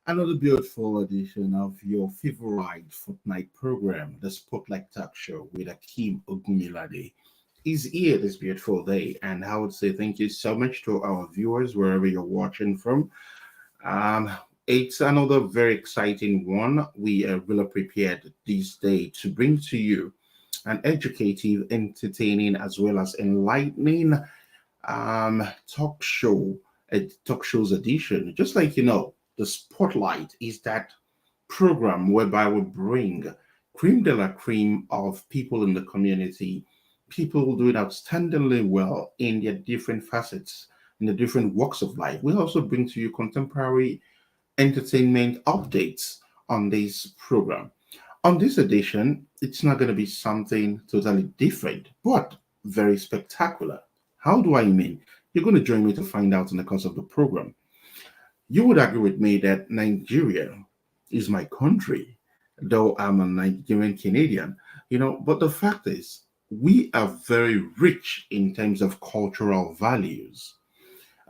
Another beautiful edition of your favorite fortnight program, the Spotlight Talk Show with Akeem Ogunmilade, is here this beautiful day. And I would say thank you so much to our viewers wherever you're watching from. Um, it's another very exciting one. We are really prepared this day to bring to you an educative, entertaining, as well as enlightening talk show, a talk show's edition. Just like the Spotlight is that program whereby we bring cream de la cream of people in the community, people doing outstandingly well in their different facets, in the different walks of life. We also bring to you contemporary entertainment updates on this program. On this edition, it's not going to be something totally different, but very spectacular. How do I mean? You're going to join me to find out in the course of the program. You would agree with me that Nigeria is my country, though I'm a Nigerian Canadian, but the fact is, we are very rich in terms of cultural values.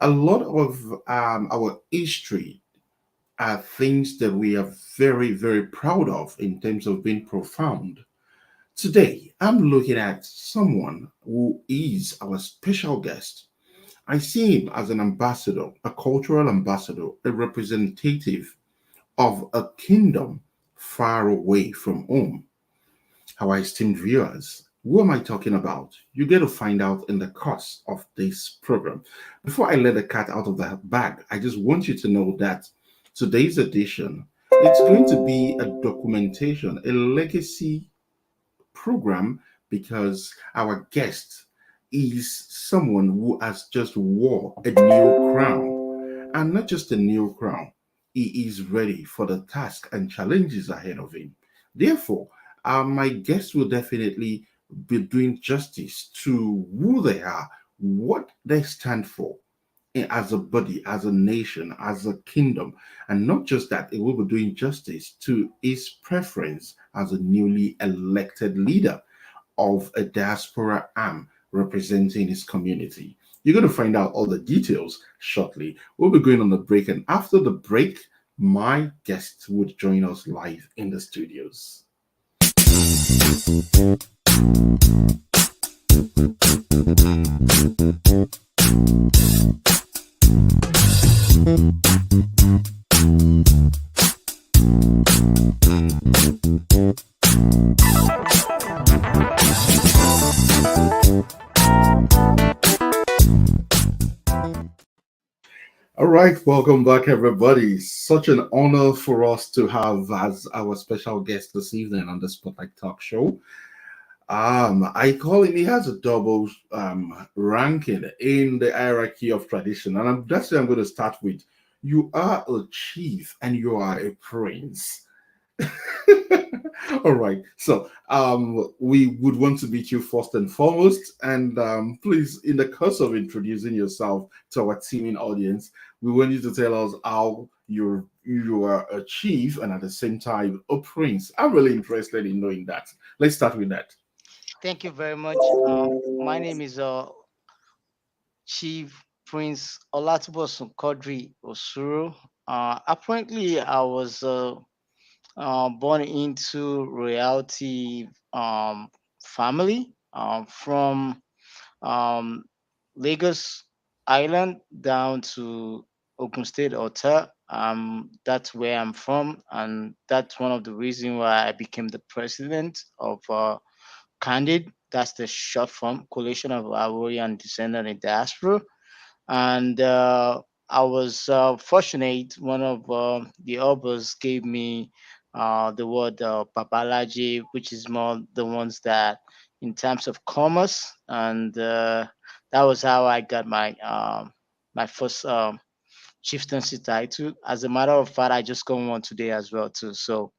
A lot of our history are things that we are very, very proud of in terms of being profound. Today, I'm looking at someone who is our special guest. I see him as an ambassador, a cultural ambassador, a representative of a kingdom far away from home. Our esteemed viewers, who am I talking about? You get to find out in the course of this program. Before I let the cat out of the bag, I just want you to know that today's edition, it's going to be a documentation, a legacy program, because our guest is someone who has just wore a new crown, and not just a new crown, he is ready for the task and challenges ahead of him. Therefore, my guest will definitely be doing justice to who they are, what they stand for, as a body, as a nation, as a kingdom. And not just that, it will be doing justice to his preference as a newly elected leader of a diaspora arm representing his community. You're going to find out all the details shortly. We'll be going on the break, and after the break, my guest would join us live in the studios. All right, welcome back, everybody. Such an honor for us to have as our special guest this evening on the Spotlight Talk Show. I call him, he has a double ranking in the hierarchy of tradition, and that's what I'm going to start with. You are a chief and you are a prince. All right. So we would want to meet you first and foremost. And please, in the course of introducing yourself to our teaming audience, we want you to tell us how you are a chief and at the same time a prince. I'm really interested in knowing that. Let's start with that. Thank you very much. My name is Chief Prince Olatubosun Kodri Osuru. Apparently, I was born into royalty family from um, Lagos Island down to Ogun State Ota. That's where I'm from, and that's one of the reasons why I became the president of Candid. That's the short form, Coalition of Ivorian Descendant in Diaspora. And I was fortunate. One of the Obas gave me the word Babalaji, which is more the ones that in terms of commerce, and that was how I got my first chieftaincy title. As a matter of fact, I just got one today as well too. So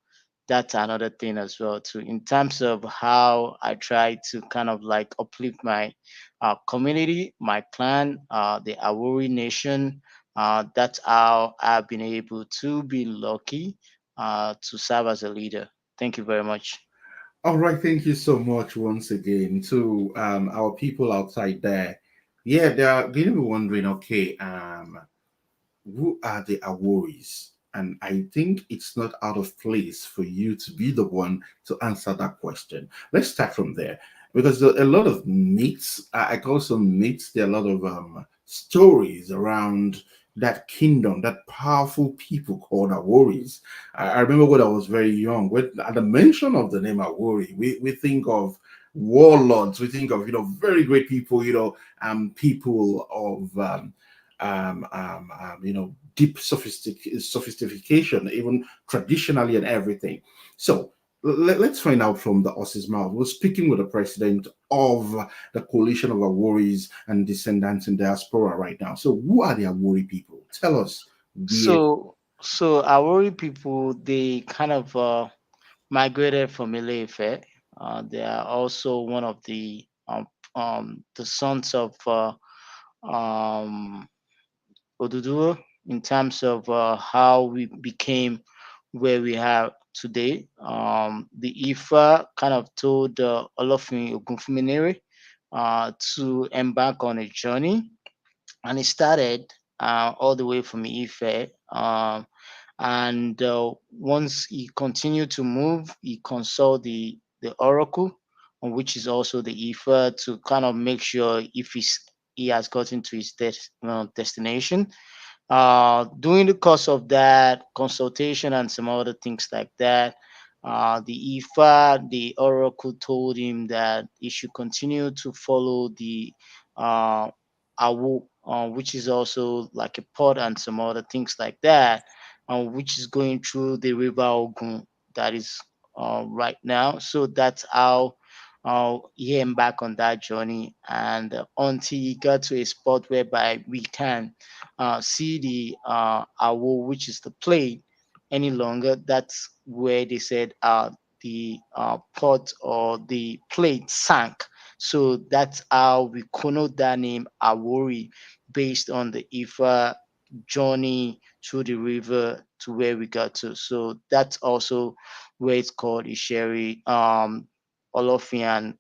that's another thing as well too in terms of how I try to kind of like uplift my community, my clan, the Awori nation. That's how I've been able to be lucky to serve as a leader. Thank you very much. All right. Thank you so much once again to our people outside there. Yeah, they're going to be wondering, okay, who are the Aworis? And I think it's not out of place for you to be the one to answer that question. Let's start from there because there are a lot of myths. I call some myths. There are a lot of stories around that kingdom, that powerful people called Aworis. I remember when I was very young, when at the mention of the name Awori, we think of warlords, we think of very great people, people of deep sophistication, even traditionally and everything. So let's find out from the horse's mouth. We're speaking with the president of the coalition of Aworis and descendants in diaspora right now. So who are the Awori people? Tell us where. So our people, they kind of migrated from Ilefe. They are also one of the sons of um, Oduduwa in terms of how we became where we are today. The Ifa kind of told Olofin Ogunfuminere to embark on a journey, and it started all the way from Ife. And once he continued to move, he consulted the oracle, which is also the Ifa, to kind of make sure if he has gotten to his destination. During the course of that consultation and some other things like that, the Ifa, the oracle, told him that he should continue to follow the uh, Awu, which is also like a port and some other things like that, which is going through the river Ogun that is right now. So that's how he embarked on that journey, and until he got to a spot whereby we can see the owl, which is the plate, any longer. That's where they said the pot or the plate sank. So that's how we connote that name Awori, based on the Ifa journey through the river to where we got to. So that's also where it's called Isheri, Olofian,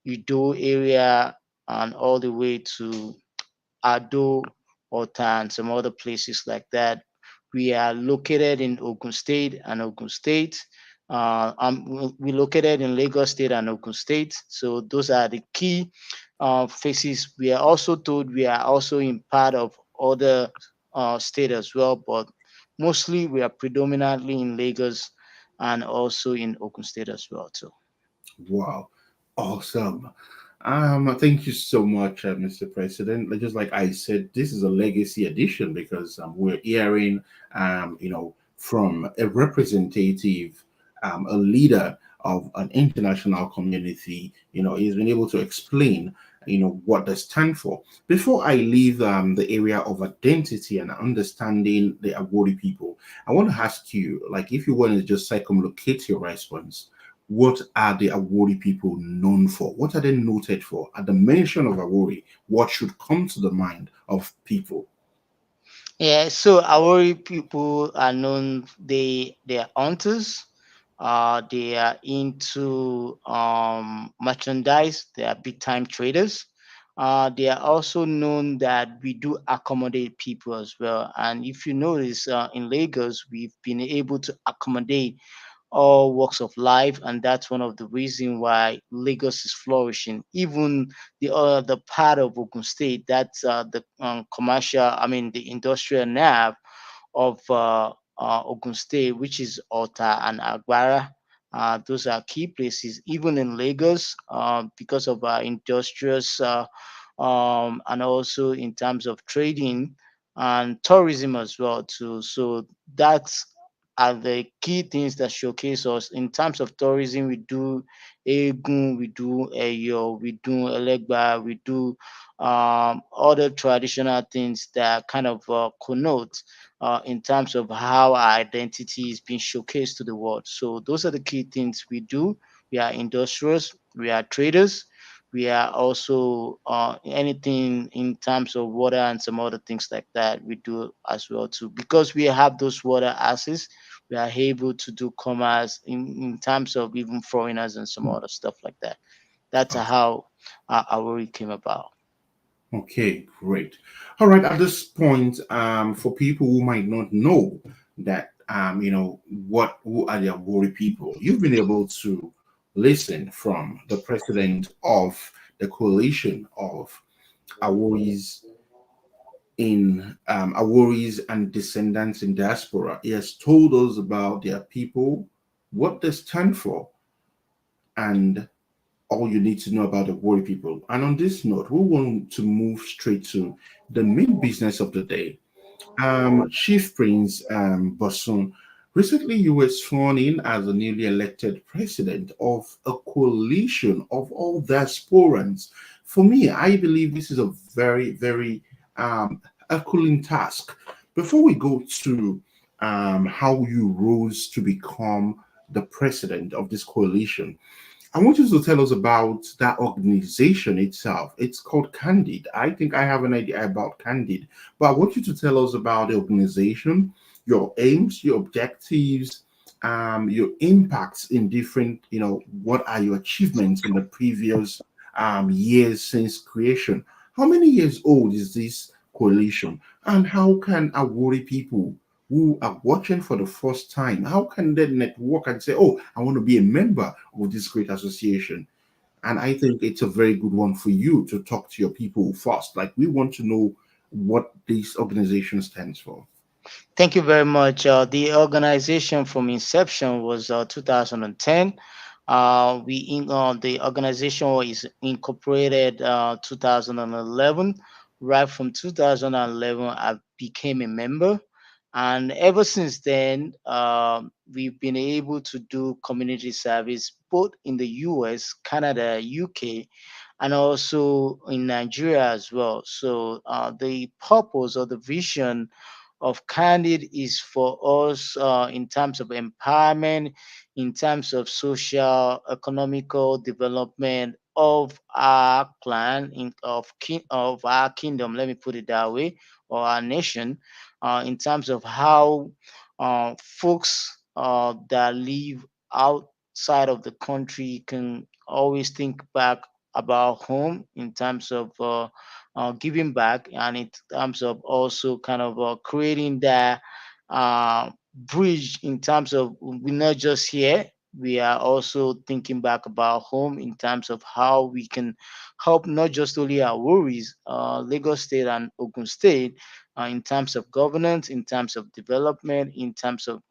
Udo area, and all the way to Ado, Ota, and some other places like that. We are located in Ogun State and Ogun State. We located in Lagos State and Ogun State. So those are the key faces. We are also told we are also in part of other state as well, but mostly we are predominantly in Lagos and also in Ogun State as well too. Wow, awesome. Thank you so much, Mr. President. Just like I said, this is a legacy edition because we're hearing, from a representative, a leader of an international community. He's been able to explain, what they stand for. Before I leave the area of identity and understanding the Agori people, I want to ask you, like, if you want to just circumlocate your response, what are the Awori people known for? What are they noted for? At the mention of Awori, what should come to the mind of people? Yeah, so our people are known. They are hunters. They are into merchandise. They are big time traders. They are also known that we do accommodate people as well. And if you notice, in Lagos, we've been able to accommodate all walks of life, and that's one of the reasons why Lagos is flourishing. Even the part of Ogun State, that's the commercial, I mean the industrial nav of Ogun State, which is Ota and Agbara. Those are key places, even in Lagos, because of our industrious and also in terms of trading and tourism as well too. So that's are the key things that showcase us in terms of tourism. We do Egun, we do Eyo, we do Elegba, we do other traditional things that kind of connote in terms of how our identity is being showcased to the world. So those are the key things we do. We are industrials, we are traders, we are also anything in terms of water and some other things like that we do as well too. Because we have those water assets, we are able to do commerce in terms of even foreigners and some other stuff like that. That's how our came about. Okay, great. All right, at this point, for people who might not know, that what who are the Awori people. You've been able to listen from the president of the coalition of Aworis Aworis and descendants in diaspora. He has told us about their people, what they stand for, and all you need to know about the Awori people. And on this note, we want to move straight to the main business of the day. Chief Prince Bosun, recently you were sworn in as the newly elected president of a coalition of all diasporans. For me, I believe this is a very, very herculean task. Before we go to how you rose to become the president of this coalition, I want you to tell us about that organization itself. It's called Candid. I think I have an idea about Candid, but I want you to tell us about the organization, your aims, your objectives, your impacts in different, what are your achievements in the previous years since creation? How many years old is this coalition? And how can Awori people who are watching for the first time, how can they network and say, oh, I want to be a member of this great association? And I think it's a very good one for you to talk to your people first. Like, we want to know what this organization stands for. Thank you very much. The organization from inception was 2010. The organization is incorporated 2011. Right from 2011, I became a member, and ever since then, we've been able to do community service both in the U.S., Canada, UK, and also in Nigeria as well. So the purpose or the vision of Candid is for us in terms of empowerment, in terms of social, economical development of our clan, of our kingdom. Let me put it that way, or our nation, in terms of how folks that live outside of the country can always think back about home in terms of giving back, and in terms of also kind of creating that bridge in terms of we're not just here, we are also thinking back about home in terms of how we can help not just only our worries, Lagos State and Ogun State, in terms of governance, in terms of development, in terms of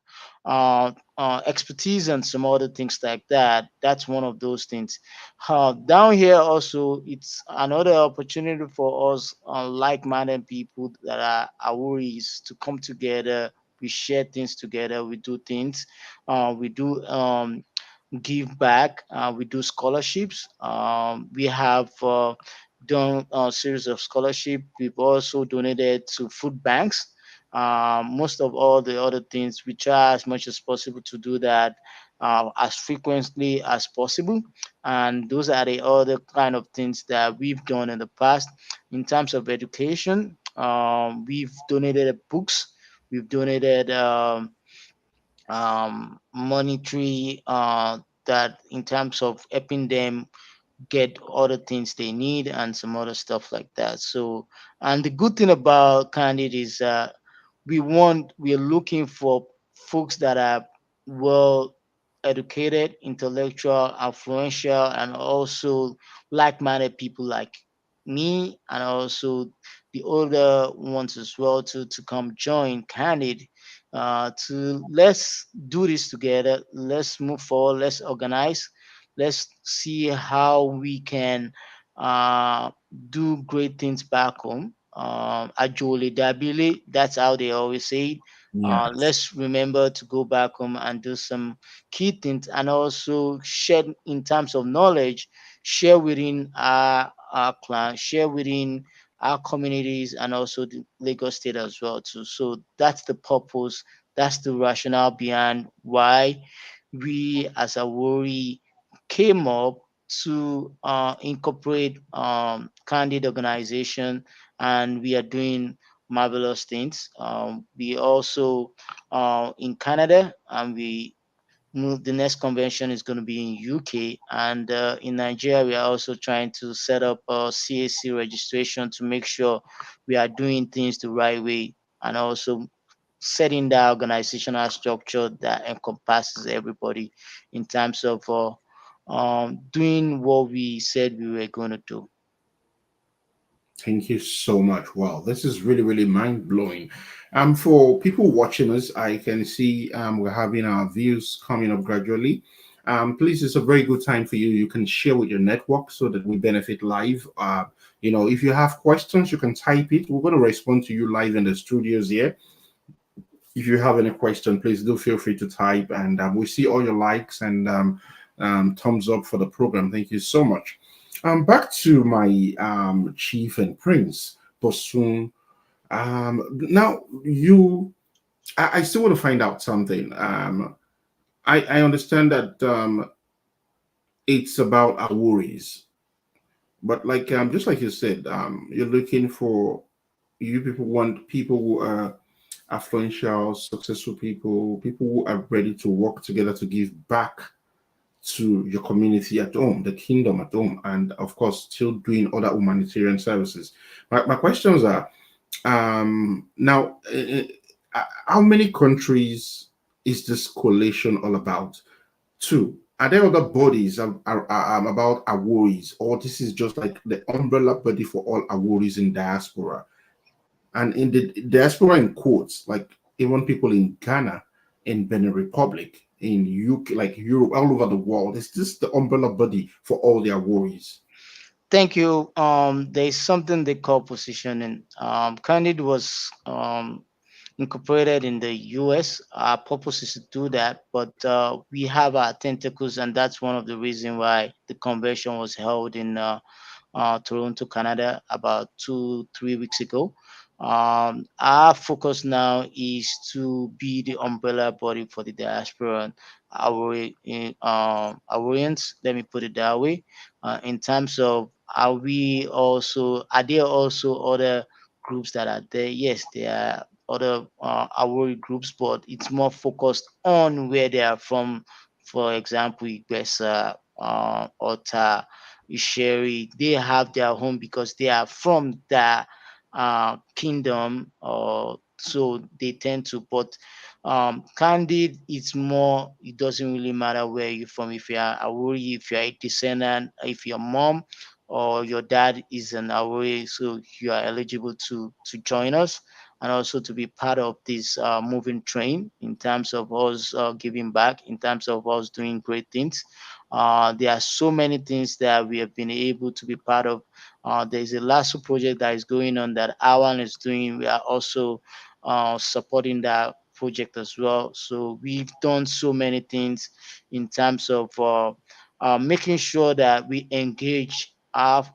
expertise and some other things like that. That's one of those things. Down here also, it's another opportunity for us, like-minded people that are Aworis, to come together. We share things together. We do things. We do give back. We do scholarships. We have done a series of scholarship. We've also donated to food banks. Most of all the other things, we try as much as possible to do that as frequently as possible. And those are the other kind of things that we've done in the past. In terms of education, we've donated books. We've donated monetary that in terms of helping them get other things they need and some other stuff like that. So, and the good thing about Candid is we're looking for folks that are well educated, intellectual, influential, and also like-minded people like me, and also the older ones as well to come join Candid. To let's do this together. Let's move forward. Let's organize. Let's see how we can uh, do great things back home. Ajole Dabile, that's how they always say it. Yes. Let's remember to go back home and do some key things, and also share in terms of knowledge, share within our clan, share within our communities, and also the Lagos State as well too. So that's the purpose. That's the rationale behind why we as a worry came up to incorporate Candid organization, and we are doing marvelous things. We also in Canada, and we move. The next convention is going to be in UK, and in Nigeria, we are also trying to set up a CAC registration to make sure we are doing things the right way, and also setting that organizational structure that encompasses everybody in terms of doing what we said we were going to do. Thank you so much. Wow, this is really, really mind blowing. For people watching us, I can see we're having our views coming up gradually. Please, it's a very good time for you. You can share with your network so that we benefit live. If you have questions, you can type it. We're going to respond to you live in the studios here. If you have any question, please do feel free to type, and we see all your likes and thumbs up for the program. Thank you so much. Back to my chief and prince, Bosun. Now I still want to find out something. I understand that it's about our worries, but like just like you said, you're looking for you people want people who are affluential, successful people, people who are ready to work together to give back to your community at home, the kingdom at home, and of course, still doing other humanitarian services. My questions are now, how many countries is this coalition all about? Two, are there other bodies about Aworis, or this is just like the umbrella body for all Aworis in diaspora? And in the diaspora in quotes, like even people in Ghana, in Benin Republic, in UK, like Europe, all over the world. It's just the umbrella body for all their worries. Thank you. There's something they call positioning. Candid was incorporated in the US. Our purpose is to do that, but we have our tentacles, and that's one of the reasons why the convention was held in Toronto, Canada, about 3 weeks ago. Our focus now is to be the umbrella body for the diaspora, Ivorians, let me put it that way. In terms of are there also other groups that are there? Yes, there are other Awori groups, but it's more focused on where they are from. For example, Igbesa, Ota, Isheri, they have their home because they are from the kingdom, or so they tend to. But Candid, it's more. It doesn't really matter where you're from. If you're Awori, if you're a descendant, if your mom or your dad is an Awori, so you are eligible to join us and also to be part of this moving train in terms of us giving back, in terms of us doing great things. There are so many things that we have been able to be part of. There's a LASSO project that is going on that Awan is doing. We are also supporting that project as well. So we've done so many things in terms of making sure that we engage our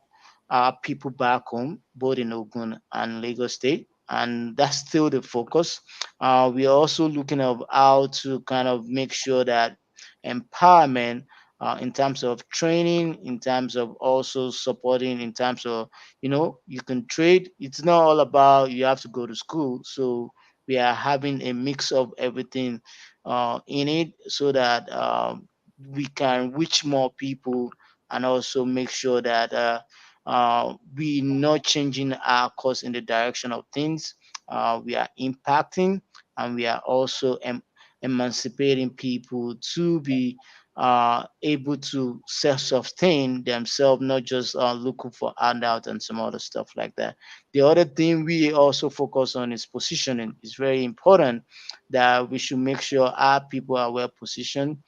people back home, both in Ogun and Lagos State. And that's still the focus. We are also looking at how to kind of make sure that empowerment in terms of training, in terms of also supporting, in terms of, you can trade. It's not all about you have to go to school. So we are having a mix of everything in it so that we can reach more people and also make sure that we not changing our course in the direction of things. We are impacting and we are also emancipating people to be able to self-sustain themselves, not just looking for handout and some other stuff like that. The other thing we also focus on is positioning. It's very important that we should make sure our people are well positioned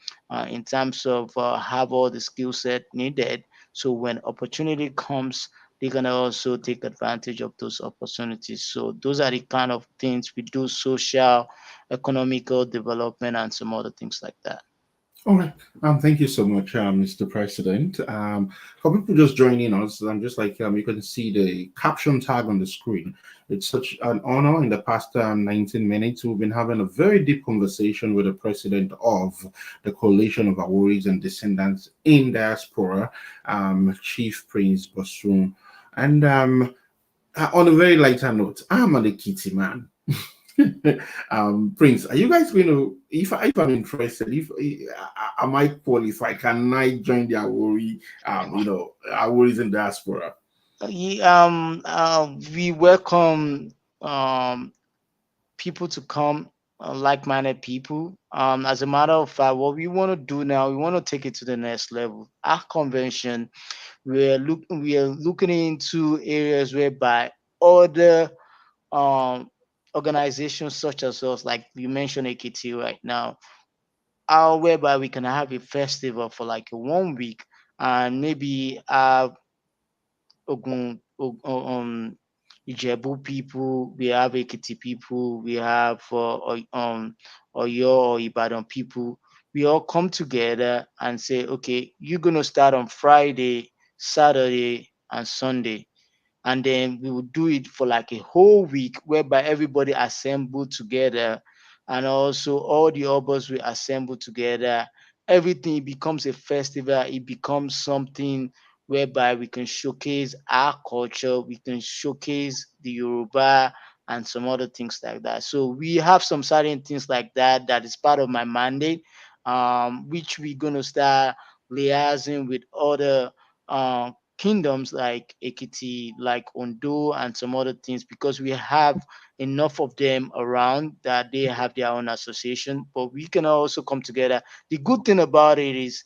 in terms of have all the skill set needed. So when opportunity comes, they're gonna also take advantage of those opportunities. So those are the kind of things we do: social, economical development, and some other things like that. All right. Thank you so much, Mr. President. For people just joining us, just like you can see the caption tag on the screen. It's such an honor. In the past 19 minutes, we've been having a very deep conversation with the president of the Coalition of Aworis and Descendants in Diaspora, Chief Prince Bosun. And on a very lighter note, I'm an Ekiti man. Prince, are you guys going to, if I'm interested, if am I qualified, can I join the Awori, Aworis in diaspora? We welcome um, people to come, like-minded people. As a matter of fact, what we want to do now, we want to take it to the next level. Our convention, we are looking into areas whereby other um organizations such as us, like you mentioned AKT right now, whereby we can have a festival for like a 1 week, and maybe have Ijebu people, we have Ekiti people, we have Oyo or Ibadan people. We all come together and say, okay, you're gonna start on Friday, Saturday, and Sunday, and then we would do it for like a whole week whereby everybody assembled together, and also all the others will assemble together. Everything becomes a festival, it becomes something whereby we can showcase our culture, we can showcase the Yoruba and some other things like that. So we have some certain things like that that is part of my mandate, which we're gonna start liaising with other kingdoms like Ekiti, like Ondo, and some other things, because we have enough of them around that they have their own association. But we can also come together. The good thing about it is,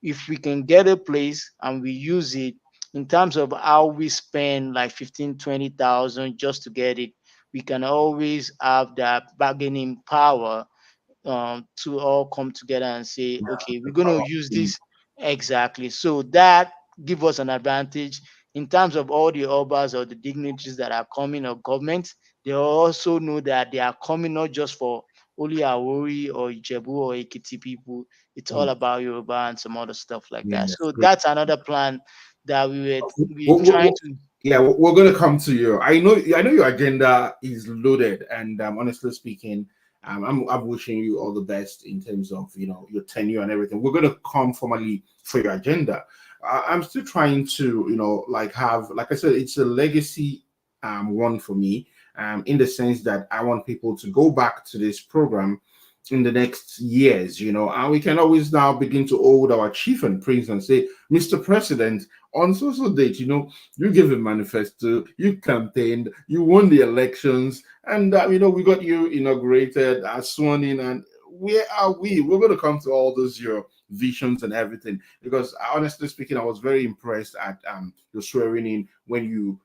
if we can get a place and we use it, in terms of how we spend like 15, 20,000 just to get it, we can always have that bargaining power, to all come together and say, okay, The we're going to power of use team. this. Exactly. So that give us an advantage in terms of all the obas or the dignitaries that are coming, or government. They also know that they are coming not just for only Awori or Ijebu or Ekiti people. It's all Mm. about Yoruba and some other stuff like that. Yes, So great. that's another plan that we're What, trying what, to. yeah, we're going to come to you. I know your agenda is loaded, and honestly speaking, I'm wishing you all the best in terms of your tenure and everything. We're going to come formally for your agenda. I'm still trying to like have, like I said, it's a legacy one for me, in the sense that I want people to go back to this program in the next years, and we can always now begin to hold our chief and prince and say, Mr. President, on social date, you gave a manifesto, you campaigned, you won the elections, and we got you inaugurated, sworn in, and where are we? We're going to come to all those your visions and everything, because honestly speaking, I was very impressed at your swearing in when you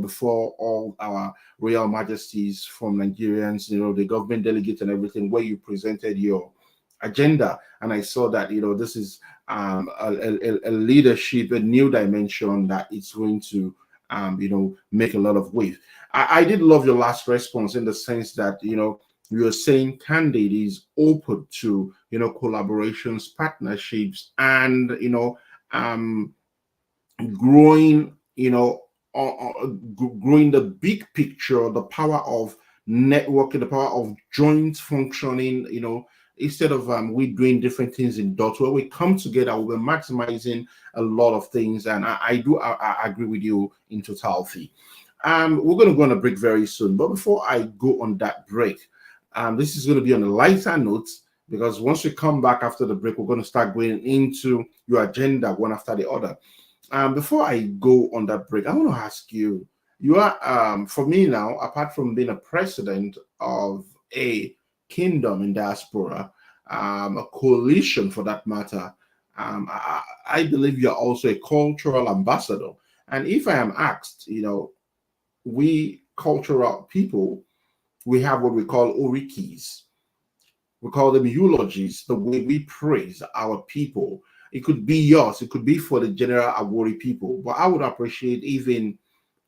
before all our royal majesties from Nigerians, the government delegates and everything, where you presented your agenda, and I saw that this is a leadership, a new dimension that it's going to make a lot of waves. I did love your last response in the sense that you're saying Candid is open to collaborations, partnerships, and um growing, growing the big picture, the power of networking, the power of joint functioning, instead of we doing different things in dots, where we come together, we're maximizing a lot of things. And I agree with you in totality. We're going to go on a break very soon. But before I go on that break, this is going to be on a lighter note, because once we come back after the break, we're going to start going into your agenda one after the other. Before I go on that break, I want to ask you, you are, for me now, apart from being a president of a kingdom in diaspora, a coalition for that matter, I believe you're also a cultural ambassador. And if I am asked, we cultural people, we have what we call orikis. We call them eulogies, the way we praise our people. It could be yours, it could be for the general Awori people, but I would appreciate even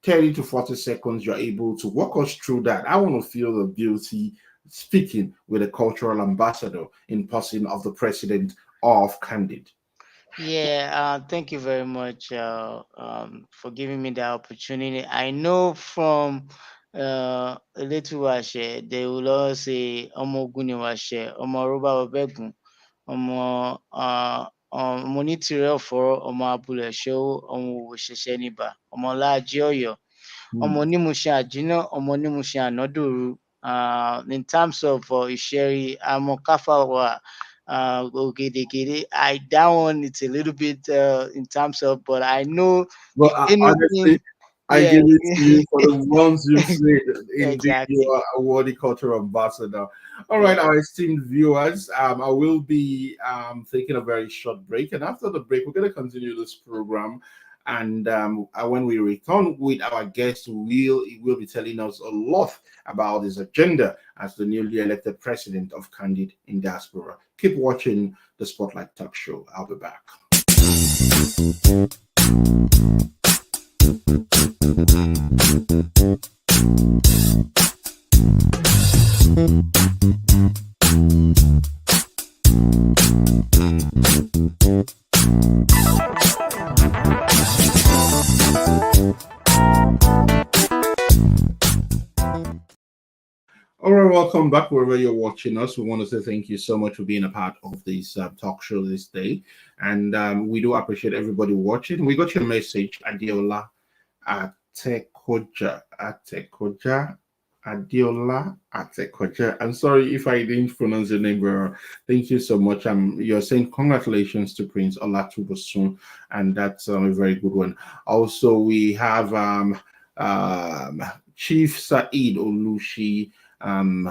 30 to 40 seconds you're able to walk us through that. I want to feel the beauty speaking with a cultural ambassador in person of the president of Candid. Yeah, thank you very much for giving me the opportunity. I know from a little washe, they will all say, Omo Guni washe, Omo Ruba Obegun, Omo Omo Nitire for Omo Abule Show, Omo Wosheshe Niba, Omo Laji Oyo, Hmm. Omo Nimushe Ajina, Omo Nimushe Anoduru. In terms of Isheri, Amo Kafa Ogedegede. I that one it's a little bit in terms of, but I know Well, if honestly, anything. I Yeah, give it to you for the ones you say. Indeed, you exactly. are a worthy cultural ambassador. All right, Yeah. our esteemed viewers, I will be taking a very short break, and after the break, we're going to continue this program. And when we return with our guest, will be telling us a lot about his agenda as the newly elected president of Candid in Diaspora. Keep watching the Spotlight Talk Show. I'll be back. All right, welcome back wherever you're watching us. We want to say thank you so much for being a part of this talk show this day. And we do appreciate everybody watching. We got your message, Adiola Atekoja, Adiola Atekoja. I'm sorry if I didn't pronounce your name well. Thank you so much. You're saying congratulations to Prince Olatubosun, and that's a very good one. Also, we have um, Chief Said Olushi. um,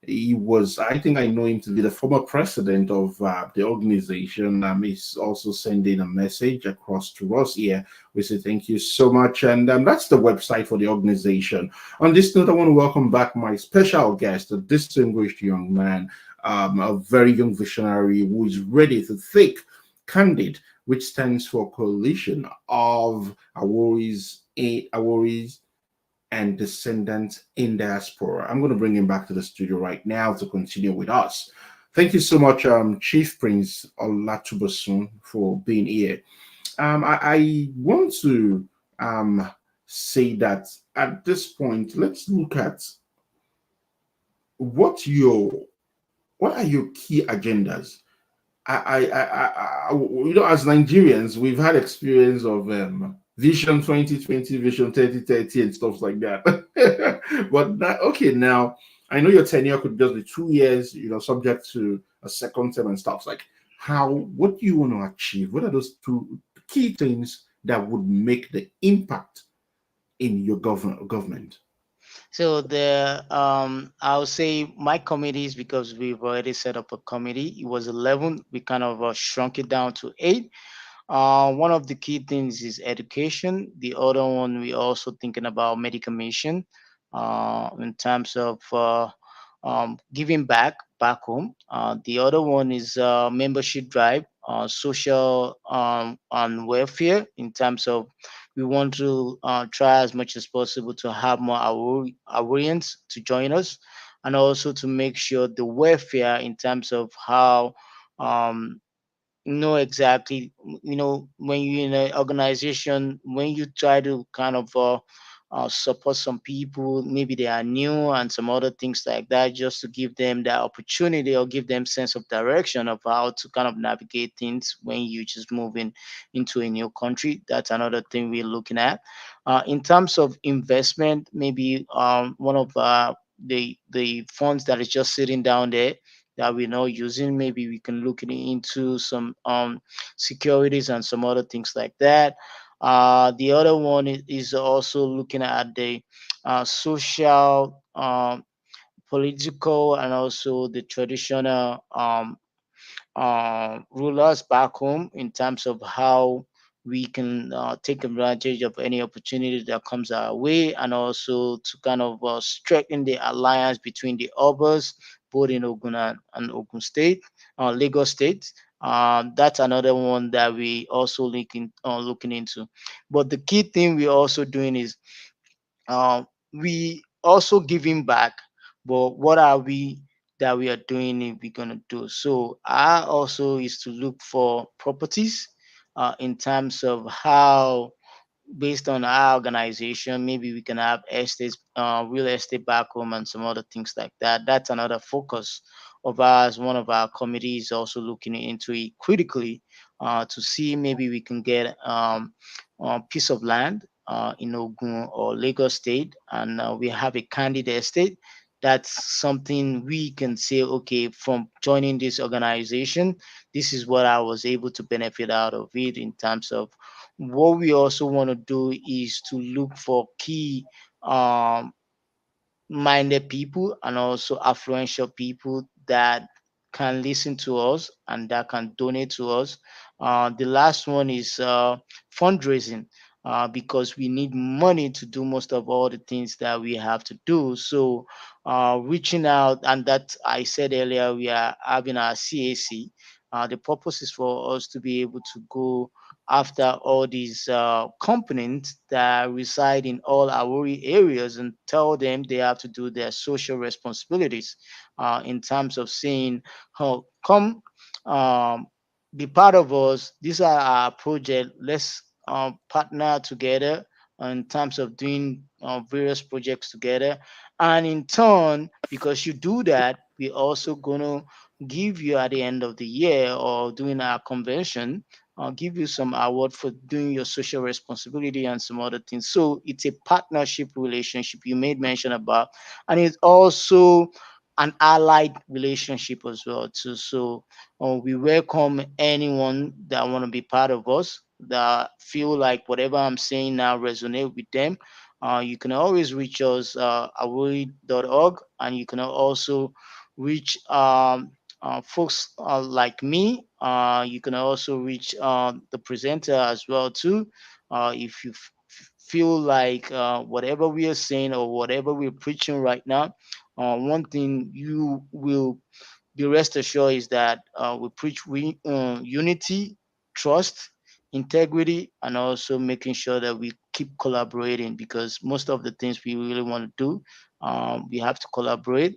he was, I think I know him to be the former president of the organization. He's also sending a message across to us here. We say thank you so much. And that's the website for the organization. On this note, I want to welcome back my special guest, a distinguished young man, a very young visionary who is ready to think candid, which stands for Coalition of Aworis and descendants in diaspora. I'm going to bring him back to the studio right now to continue with us. Thank you so much, Chief Prince Olatubosun, for being here. I want to say that at this point, let's look at what your what are your key agendas. As Nigerians, we've had experience of Vision 2020, Vision 2030, and stuff like that. But okay, now I know your tenure could just be 2 years, subject to a second term and stuff. Like, what do you want to achieve? What are those two key things that would make the impact in your government? So I'll say my committees, because we've already set up a committee. It was 11. We kind of shrunk it down to 8. One of the key things is education. The other one, we also thinking about medical mission, in terms of giving back home. The other one is membership drive, social and welfare, in terms of we want to try as much as possible to have more Ivorians to join us, and also to make sure the welfare in terms of how um, know exactly, when you're in an organization, when you try to kind of support some people, maybe they are new and some other things like that, just to give them the opportunity or give them sense of direction of how to kind of navigate things when you just moving into a new country. That's another thing we're looking at. In terms of investment, maybe one of the funds that is just sitting down there that we're not using. Maybe we can look into some securities and some other things like that. The other one is also looking at the social, political, and also the traditional rulers back home, in terms of how we can take advantage of any opportunity that comes our way, and also to kind of strengthen the alliance between the others, both in Ogun and Ogun State, Lagos State. That's another one that we also looking into. But the key thing we're also doing is we also giving back, but what are we that we are doing if we're gonna do? So I also is to look for properties, in terms of how, based on our organization, maybe we can have estates, real estate back home, and some other things like that. That's another focus of ours. One of our committees also looking into it critically, to see maybe we can get a piece of land in Ogun or Lagos State, and we have a candidate estate. That's something we can say, okay, from joining this organization, this is what I was able to benefit out of it, in terms of what we also want to do is to look for key um, minded people and also affluential people that can listen to us and that can donate to us. The last one is fundraising, because we need money to do most of all the things that we have to do. So, reaching out, and that I said earlier, we are having our CAC. The purpose is for us to be able to go after all these companies that reside in all our areas and tell them they have to do their social responsibilities, in terms of saying, "Oh, come, um, be part of us. These are our project. Let's partner together in terms of doing various projects together." And in turn, because you do that, we're also gonna give you at the end of the year or during our convention, I'll give you some award for doing your social responsibility and some other things. So it's a partnership relationship you made mention about, and it's also an allied relationship as well too. So we welcome anyone that want to be part of us, that feel like whatever I'm saying now resonate with them. You can always reach us awori.org, and you can also reach folks like me. You can also reach the presenter as well too. If you feel like whatever we are saying or whatever we're preaching right now, one thing you will be rest assured is that we preach unity, trust, integrity, and also making sure that we keep collaborating, because most of the things we really want to do, we have to collaborate.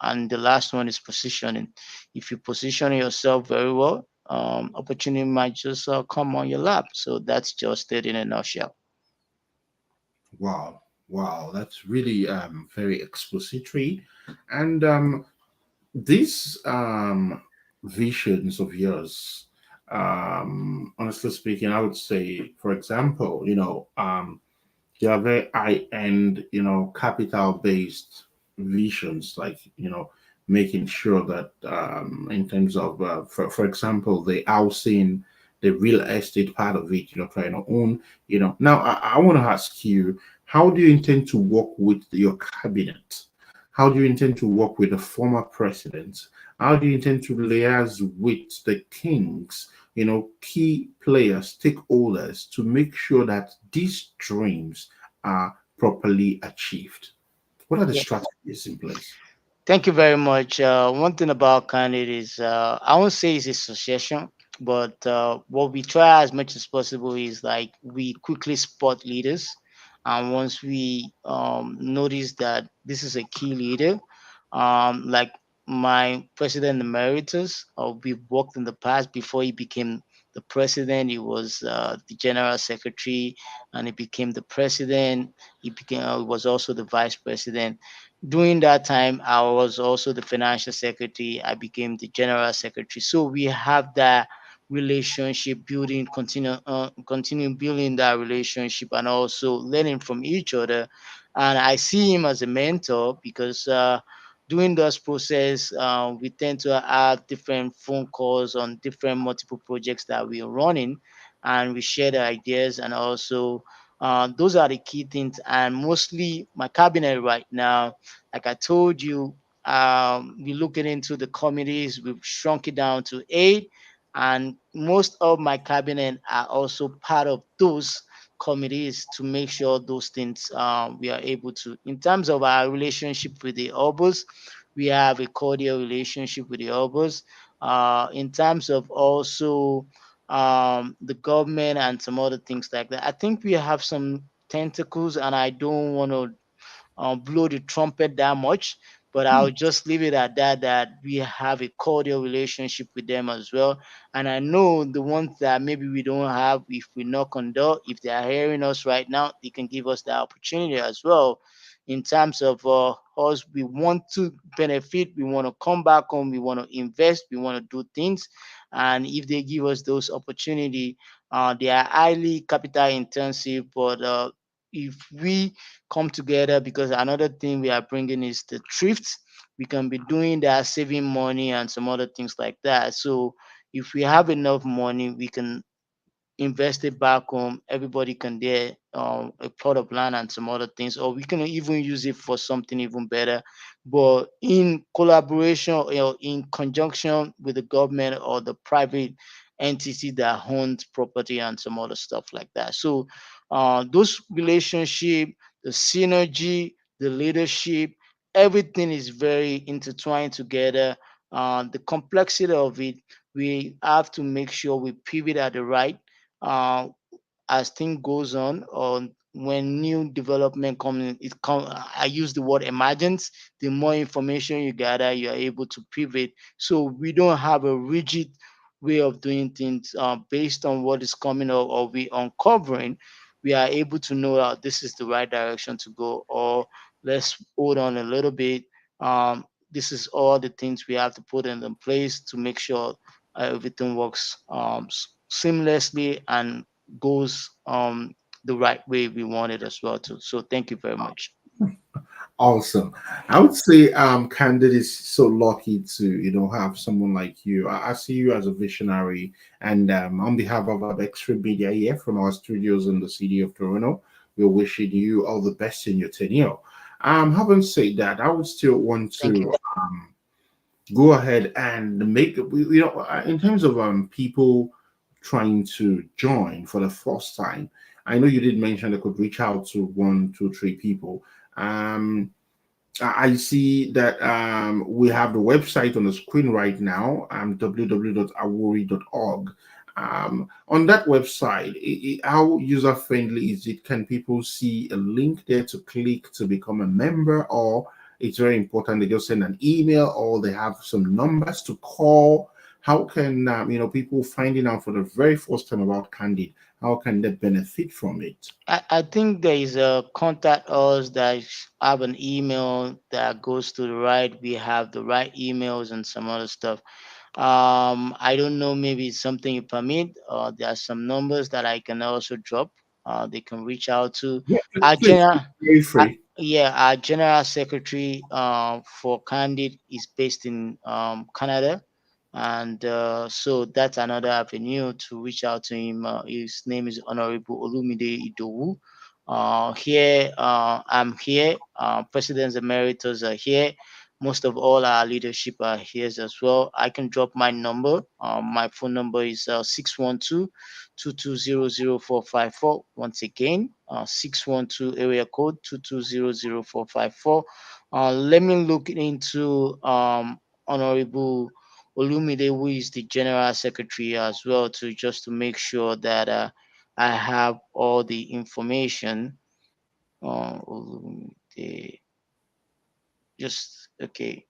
And the last one is positioning. If you position yourself very well, opportunity might just come on your lap. So that's just it in a nutshell. Wow, wow, that's really very expository. And these visions of yours, honestly speaking, I would say, for example, they are very high end, capital based visions, like, making sure that in terms of, for example, the housing, the real estate part of it, trying to own, Now, I want to ask you, how do you intend to work with your cabinet? How do you intend to work with the former president? How do you intend to liaise with the kings, key players, stakeholders, to make sure that these dreams are properly achieved? What are the strategies in place? Thank you very much. One thing about Candid is, I won't say it's a succession, but what we try as much as possible is like we quickly spot leaders. And once we notice that this is a key leader, like my president emeritus, we've worked in the past before he became the president. He was the general secretary, and he became the president. He was also the vice president. During that time, I was also the financial secretary. I became the general secretary. So we have that relationship building, continue building that relationship, and also learning from each other. And I see him as a mentor because during this process, we tend to have different phone calls on different multiple projects that we are running, and we share the ideas. And also, those are the key things. And mostly my cabinet right now, like I told you, we're looking into the committees. We've shrunk it down to 8, and most of my cabinet are also part of those committees to make sure those things we are able to. In terms of our relationship with the orbos, we have a cordial relationship with the orbos. In terms of also the government and some other things like that, I think we have some tentacles, and I don't want to blow the trumpet that much, but I'll just leave it at that. That we have a cordial relationship with them as well, and I know the ones that maybe we don't have, if we knock on door, if they are hearing us right now, they can give us the opportunity as well. In terms of us, we want to benefit, we want to come back home, we want to invest, we want to do things, and if they give us those opportunity, they are highly capital intensive, but if we come together, because another thing we are bringing is the thrift. We can be doing that, saving money and some other things like that. So if we have enough money, we can invest it back home. Everybody can get a plot of land and some other things, or we can even use it for something even better. But in collaboration or in conjunction with the government or the private entity that owns property and some other stuff like that. So those relationship, the synergy, the leadership, everything is very intertwined together. The complexity of it, we have to make sure we pivot at the right uh, as thing goes on, or when new development comes in. I use the word emergence. The more information you gather, you are able to pivot. So we don't have a rigid way of doing things based on what is coming up or we uncovering. We are able to know that this is the right direction to go, or let's hold on a little bit. This is all the things we have to put in place to make sure everything works seamlessly and goes the right way we want it as well too. So thank you very much. Awesome. I would say Candid is so lucky to, have someone like you. I see you as a visionary. And on behalf of our Extra Media here from our studios in the city of Toronto, we're wishing you all the best in your tenure. Having said that, I would still want Thank to you. go ahead and make, in terms of people trying to join for the first time. I know you did mention they could reach out to one, two, three people. Um, I see that we have the website on the screen right now, www.awori.org. On that website, how user friendly is it? Can people see a link there to click to become a member, or it's very important they just send an email, or they have some numbers to call? How can people finding out for the very first time about Candid? How can they benefit from it? I think there is a contact us that have an email that goes to the right. We have the right emails and some other stuff. I don't know, maybe it's something you permit. There are some numbers that I can also drop. They can reach out to Yeah, our please, general. very Uh, free. yeah, our general secretary for Candid is based in Canada, and so that's another avenue to reach out to him. His name is Honorable Olumide Idowu. Here, I'm here. Presidents Emeritus are here. Most of all our leadership are here as well. I can drop my number. My phone number is 612 Once again, 612 area code 2200454. Let me look into Honorable Olumide, who is the General Secretary as well, to just to make sure that I have all the information. Olumide, just okay,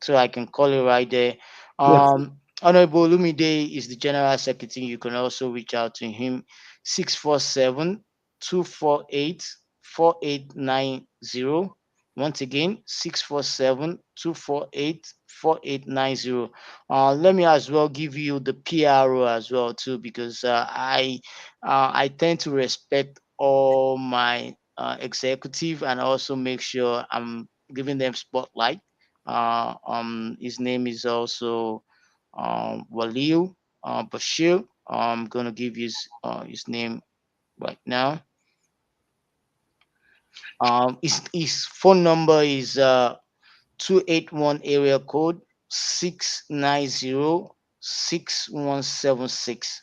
so I can call it right there. Yes. Honorable Lumide is the general secretary. You can also reach out to him 647-248-4890. Once again, 647-248-4890. Let me as well give you the PRO as well too, because I tend to respect all my executive and also make sure I'm giving them spotlight. His name is also Walil Bashir. I'm gonna give his name right now. His phone number is 281 area code 690-6176.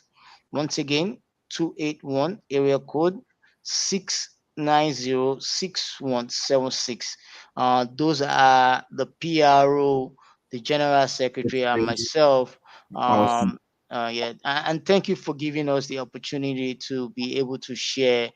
Once again, 281 area code 690-6176. Those are the PRO, the General Secretary, and myself. Awesome. Um, yeah, and thank you for giving us the opportunity to be able to share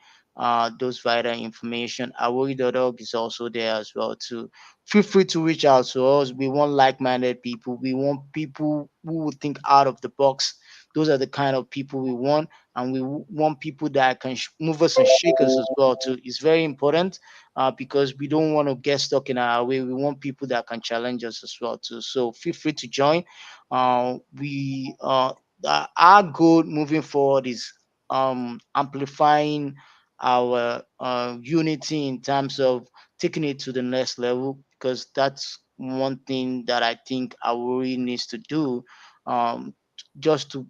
those vital information. Awori.org is also there as well too. Feel free to reach out to us. We want like-minded people. We want people who will think out of the box. Those are the kind of people we want, and we want people that can move us and shake us as well too. It's very important because we don't want to get stuck in our way. We want people that can challenge us as well too. So feel free to join. We Our goal moving forward is amplifying our unity in terms of taking it to the next level, because that's one thing that I think Awuri needs to do, just to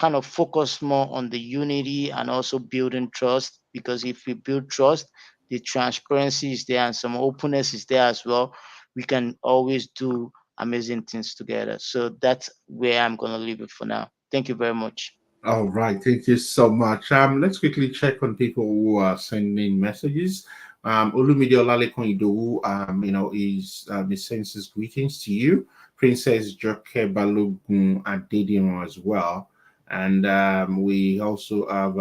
kind of focus more on the unity and also building trust, because if we build trust, the transparency is there and some openness is there as well. We can always do amazing things together. So that's where I'm going to leave it for now. Thank you very much. All right, thank you so much. Let's quickly check on people who are sending messages. Olumide Olalekon Idowu, is his senses greetings to you. Princess Joke Balogun Adediran as well. And we also have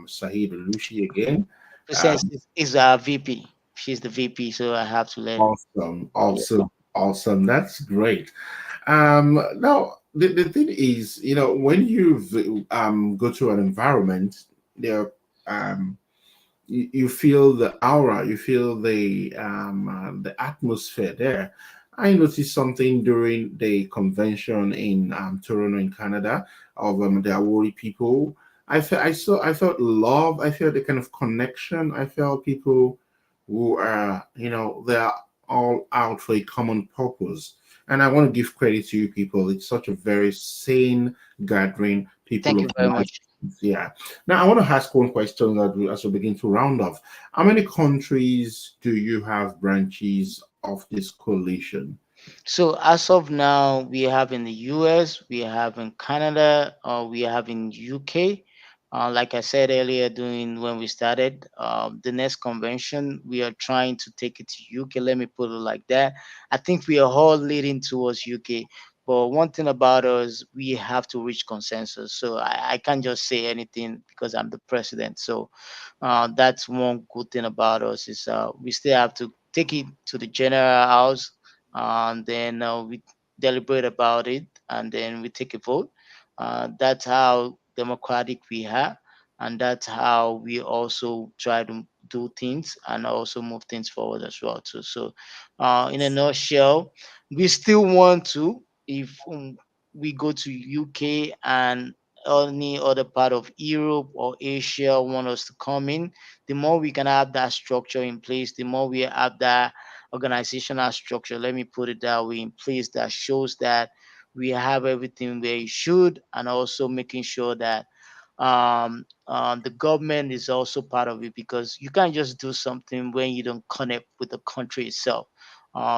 Sahid Lushi again. Since Um, is our VP, she's the VP, so I have to let. awesome, Yeah. awesome, awesome. That's great. Now the thing is, when you go to an environment, there you feel the aura, you feel the atmosphere there. I noticed something during the convention in Toronto, in Canada, of the Awori people. I felt love. I felt the kind of connection. I felt people who are, they're all out for a common purpose. And I want to give credit to you people. It's such a very sane gathering. People Thank you of very like, much. yeah. Now, I want to ask one question as we begin to round off. How many countries do you have branches of this coalition? So as of now, we have in the US, we have in Canada, we have in UK. Like I said earlier, doing when we started the next convention, we are trying to take it to UK. Let me put it like that. I think we are all leading towards UK. But one thing about us, we have to reach consensus. So I can't just say anything because I'm the president. So that's one good thing about us is we still have to take it to the general house, and then we deliberate about it, and then we take a vote. That's how democratic we are, and that's how we also try to do things and also move things forward as well too. So, in a nutshell, we still want to, if we go to UK and any other part of Europe or Asia want us to come in, the more we can have that structure in place, the more we have that organizational structure, let me put it that way, in place that shows that we have everything where it should, and also making sure that the government is also part of it, because you can't just do something when you don't connect with the country itself.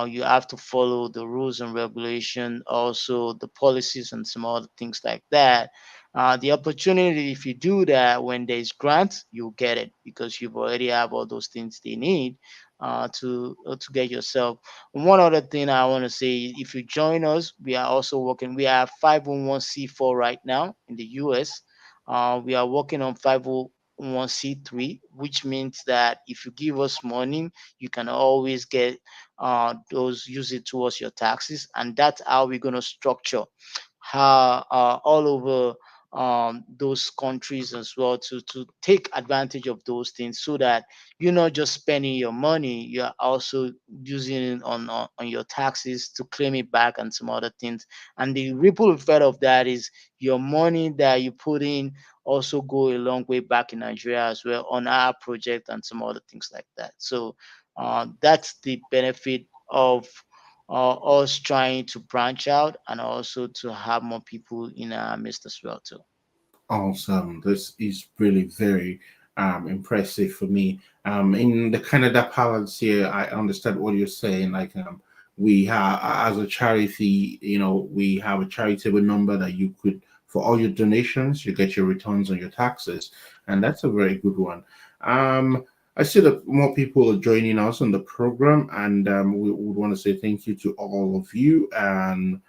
You have to follow the rules and regulation, also the policies and some other things like that. The opportunity, if you do that, when there's grants, you'll get it because you've already have all those things they need to get yourself. One other thing I want to say, if you join us, we are also working. We have 501c4 right now in the US. We are working on 501c3, which means that if you give us money, you can always get those, use it towards your taxes, and that's how we're going to structure how all over those countries as well to take advantage of those things, so that you're not just spending your money, you're also using it on your taxes to claim it back and some other things. And the ripple effect of that is your money that you put in also go a long way back in Nigeria as well on our project and some other things like that. So that's the benefit of us trying to branch out and also to have more people in our midst as well too. Awesome. This is really very impressive for me. In the Canada Palace here, I understand what you're saying. Like, we have, as a charity, we have a charitable number that you could, for all your donations, you get your returns on your taxes. And that's a very good one. I see that more people are joining us on the program, and we would want to say thank you to all of you. And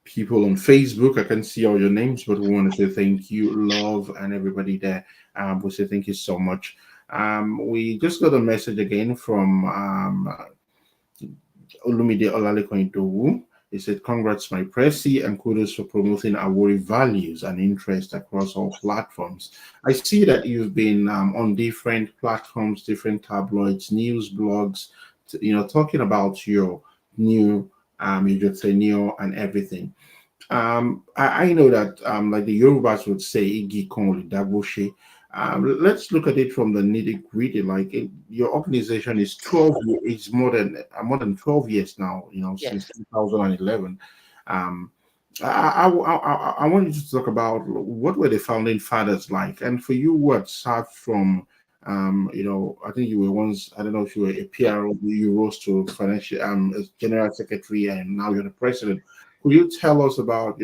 people on Facebook. I can see all your names, but we want to say thank you, love, and everybody there. We say thank you so much. We just got a message again from Olumide Olalekoindowu. He said, "Congrats, my pressy, and kudos for promoting Awori values and interest across all platforms." I see that you've been on different platforms, different tabloids, news, blogs, talking about your new, you just say new and everything. I know that like the Yorubas would say "Igi kan ò lè dágbó ṣe." Let's look at it from the nitty gritty. Like your organization is 12. It's more than 12 years now. Since Yes. 2011. Um, I want you to talk about what were the founding fathers like, and for you, what started from, I think you were once, I don't know if you were a PRO, you rose to financial, as general secretary, and now you're the president. Could you tell us about,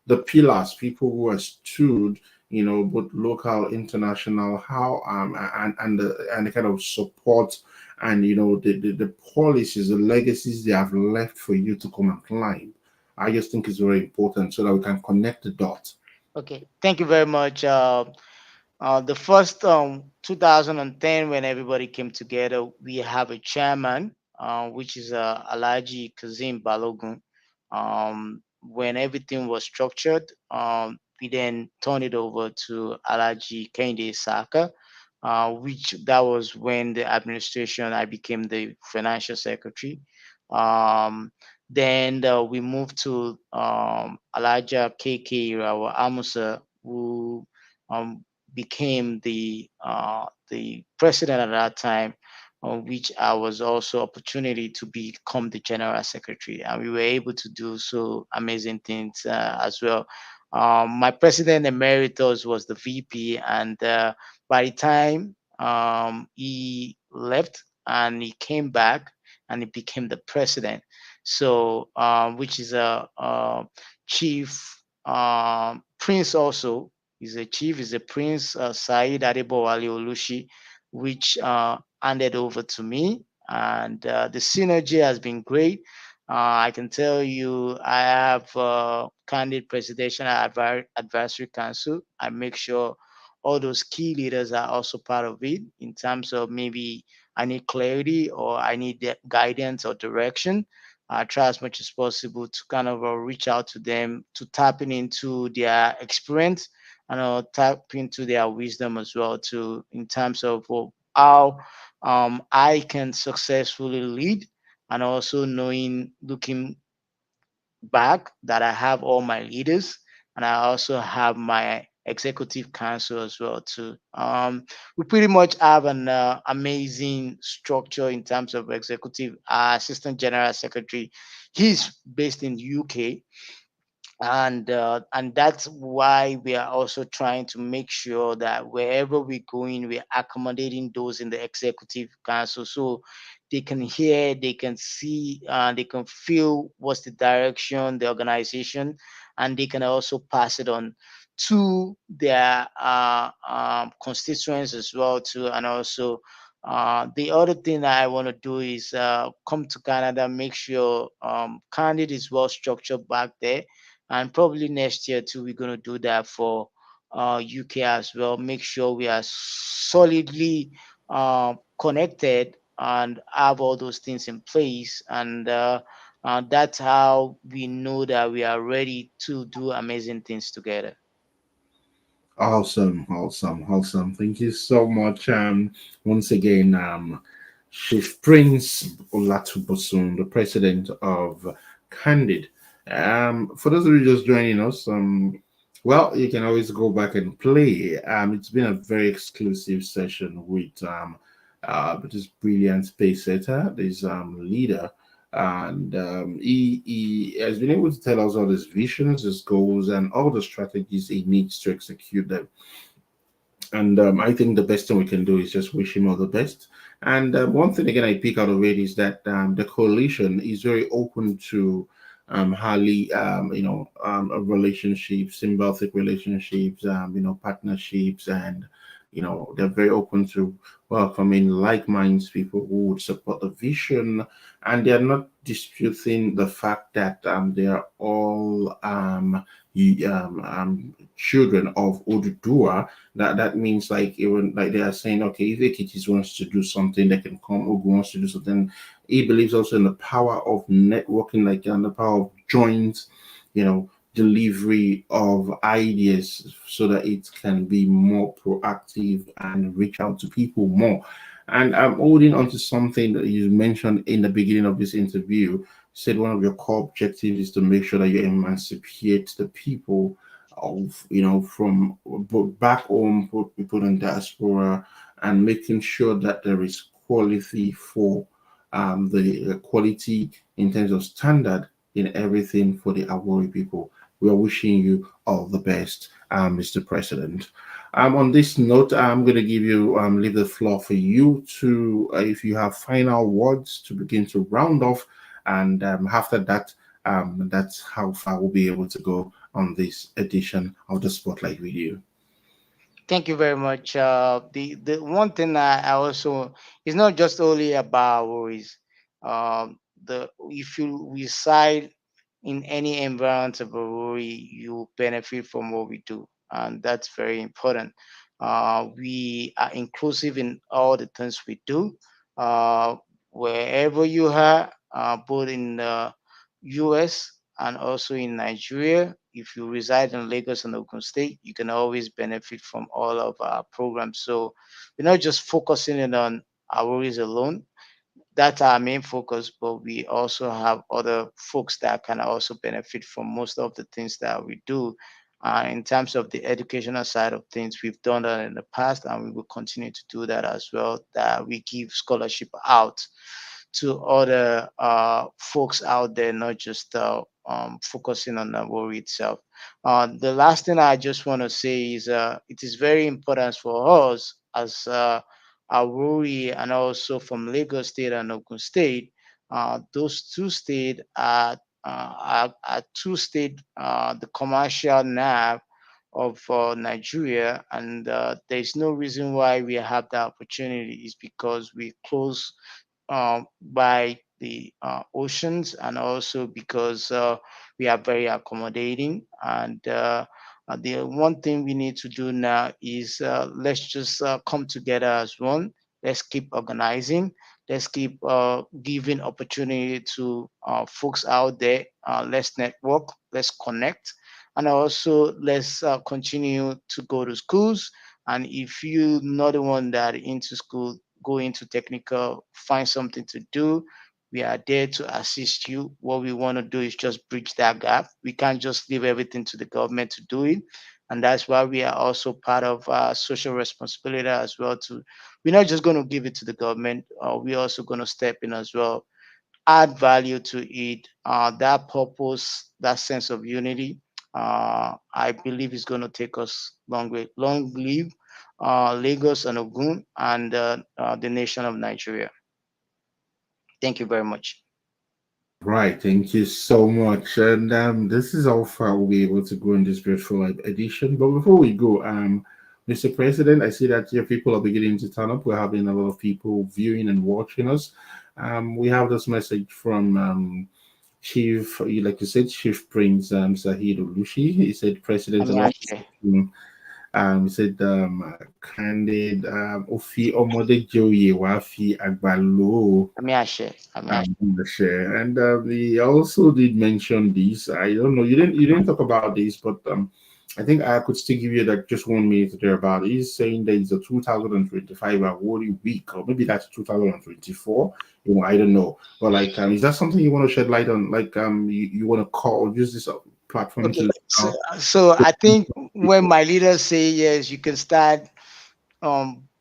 the pillars, people who are stood, both local, international, how, and the kind of support, and the policies, the legacies they have left for you to come and climb. I just think it's very important so that we can connect the dots. Okay, thank you very much. The first 2010, when everybody came together, we have a chairman, which is Alhaji Kazim Balogun. When everything was structured, we then turned it over to Alhaji Kende Saka, which that was when the administration I became the financial secretary. Um, then we moved to Alhaja KK Rawa Amusa, who um, became the president at that time, on which I was also opportunity to become the general secretary, and we were able to do so amazing things as well. My president emeritus was the VP, and by the time he left and he came back and he became the president, so which is a chief prince also. He's a chief, he's a prince, Said Adebowale Olushi, which handed over to me. And the synergy has been great. I can tell you, I have candid presidential advisory council. I make sure all those key leaders are also part of it in terms of maybe I need clarity or I need guidance or direction. I try as much as possible to kind of reach out to them to tapping into their experience and tap into their wisdom as well to in terms of how I can successfully lead, and also knowing looking back that I have all my leaders and I also have my executive council as well too. We pretty much have an amazing structure in terms of executive assistant general secretary. He's based in UK, and that's why we are also trying to make sure that wherever we're going, we're accommodating those in the executive council so they can hear, they can see, they can feel what's the direction the organization, and they can also pass it on to their constituents as well too. And also the other thing that I want to do is come to Canada, make sure Candid is well structured back there, and probably next year too we're going to do that for UK as well. Make sure we are solidly connected and have all those things in place, and that's how we know that we are ready to do amazing things together. Awesome, awesome, awesome. Thank you so much. Once again, Chief Prince Olatubosun, the president of Candid. For those of you just joining us, well, you can always go back and play. It's been a very exclusive session with this brilliant space setter, this leader, and he has been able to tell us all his visions, his goals, and all the strategies he needs to execute them. And I think the best thing we can do is just wish him all the best. And one thing again I pick out of it is that the coalition is very open to highly, relationships, symbiotic relationships, partnerships, and they're very open to welcoming like-minded people who would support the vision, and they're not disputing the fact that they are all children of Odudua. That means like even like they are saying, okay, if Ekiti wants to do something, they can come. Ogu wants to do something. He believes also in the power of networking, like and the power of joint, delivery of ideas so that it can be more proactive and reach out to people more. And I'm holding on to something that you mentioned in the beginning of this interview. You said one of your core objectives is to make sure that you emancipate the people of from both back home, both people in diaspora, and making sure that there is quality for the quality in terms of standard in everything for the Awori people. We are wishing you all the best, Mr. President. On this note, I'm going to give you leave the floor for you to, if you have final words to begin to round off, and after that, that's how far we'll be able to go on this edition of the Spotlight Video. Thank you very much. The one thing I also, it's not just only about worries. The If you reside in any environment of a worry, you benefit from what we do, and that's very important. We are inclusive in all the things we do. Uh, Wherever you are, both in the U.S. and also in Nigeria, if you reside in Lagos and Ogun State, you can always benefit from all of our programs. So we're not just focusing in on our worries alone. That's our main focus, but we also have other folks that can also benefit from most of the things that we do. In terms of the educational side of things, we've done that in the past, and we will continue to do that as well. That we give scholarship out to other folks out there, not just focusing on the worry itself. The last thing I just want to say is it is very important for us as Awuri and also from Lagos State and Ogun State. Those two states are two state, the commercial nav of Nigeria, and there's no reason why we have that opportunity. Is because we close by the oceans, and also because we are very accommodating. And the one thing we need to do now is let's just come together as one. Let's keep organizing. Let's keep giving opportunity to folks out there. Let's network. Let's connect. And also, let's continue to go to schools. And if you're not the one that into school, go into technical, find something to do. We are there to assist you. What we want to do is just bridge that gap. We can't just leave everything to the government to do it. And that's why we are also part of social responsibility as well. To We're not just going to give it to the government. We're also going to step in as well, add value to it. That purpose, that sense of unity, I believe is going to take us long way. Long live Lagos and Ogun and the nation of Nigeria. Thank you very much. Right, thank you so much. And this is how far we'll be able to go in this beautiful edition. But before we go, Mr. President, I see that your people are beginning to turn up. We're having a lot of people viewing and watching us. We have this message from Chief, like you said, Chief Prince Sahid Olushi. He said, President, allow Amiashe. he said, candid, Ofi Omode Joye Wafi Agbalo. Amiashe. Amiashe. Share. And he also did mention this. I don't know. You didn't talk about this, but I think I could still give you like just 1 minute there about it. He's saying that it's a 2025 awardee week, or maybe that's 2024. I don't know. But like, is that something you want to shed light on? Like, you want to call use this platform Okay. to So I think when my leaders say yes, you can start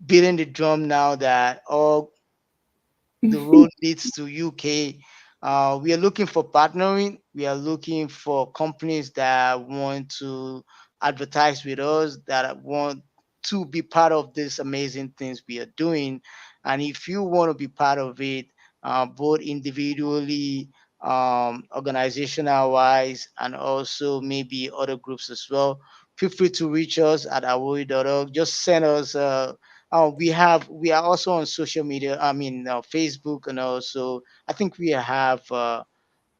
beating the drum now that all the road leads to UK. We are looking for partnering. We are looking for companies that want to advertise with us, that want to be part of these amazing things we are doing. And if you want to be part of it, both individually, organizational wise, and also maybe other groups as well, feel free to reach us at awori.org. Just send us we are also on social media. I mean, Facebook, and also I think we have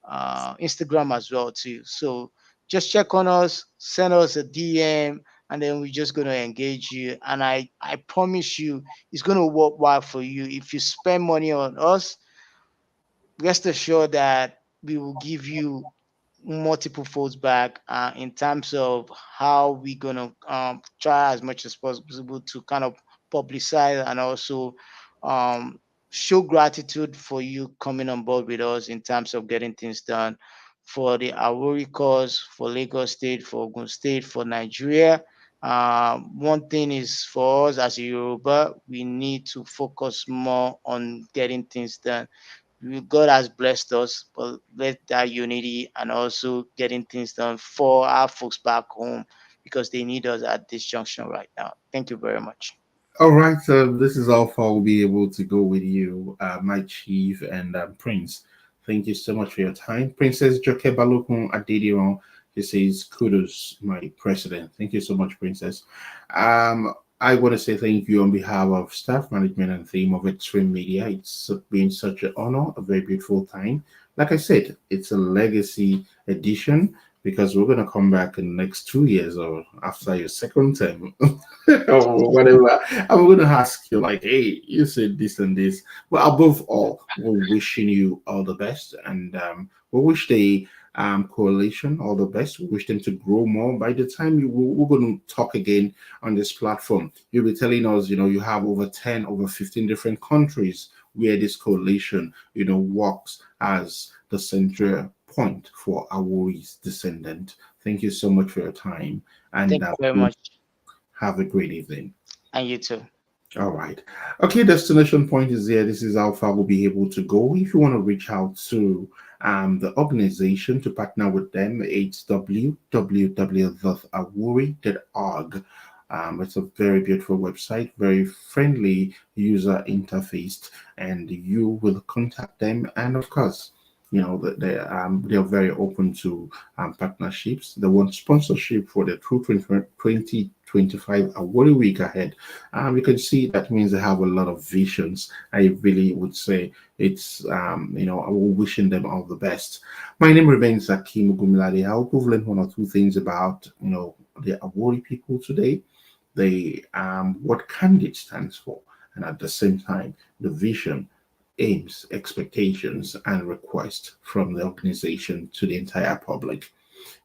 Instagram as well too. So just check on us, send us a DM, and then we're just gonna engage you. And I promise you, it's gonna work well for you. If you spend money on us, rest assured that we will give you multiple folds back in terms of how we're gonna try as much as possible to kind of publicize and also um, show gratitude for you coming on board with us in terms of getting things done for the Awori cause, for Lagos State, for Ogun State, for Nigeria. One thing is for us as a Yoruba, we need to focus more on getting things done. God has blessed us, but let that unity and also getting things done for our folks back home because they need us at this junction right now. Thank you very much. All right, this is how far we'll be able to go with you, my chief and Prince. Thank you so much for your time. Princess Joke Balokun Adediron, he says, kudos, my president. Thank you so much, Princess. I want to say thank you on behalf of staff, management, and team of Extreme Media. It's been such an honor, a very beautiful time. Like I said, it's a legacy edition because we're going to come back in the next 2 years or after your second term or whatever. I'm going to ask you, like, hey, you said this and this. Well, above all, we're wishing you all the best. And we wish the coalition all the best. We wish them to grow more. By the time we're going to talk again on this platform, you'll be telling us, you have over 10, over 15 different countries where this coalition, works as the central point for Awori's descendant. Thank you so much for your time, and Thank you very much. have a great evening. And you too. All right. Okay, destination point is there. This is how far we'll be able to go. If you want to reach out to the organization to partner with them, it's www.awori.org. It's a very beautiful website, very friendly user interface, and you will contact them. And of course, they're very open to partnerships. They want sponsorship for the 2025 Award Week ahead. You can see that means they have a lot of visions. I really would say it's I'm wishing them all the best. My name remains Akeem Ogunmilade. I hope we've learned one or two things about the Awori people today. What candidate stands for, and at the same time the vision, aims, expectations, and requests from the organization to the entire public.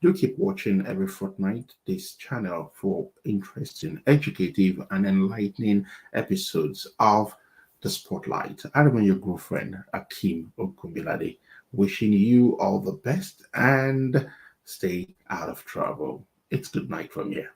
Do keep watching every fortnight this channel for interesting, educative, and enlightening episodes of The Spotlight. I remain your girlfriend, Akeem Ogunmilade, wishing you all the best and stay out of trouble. It's good night from here.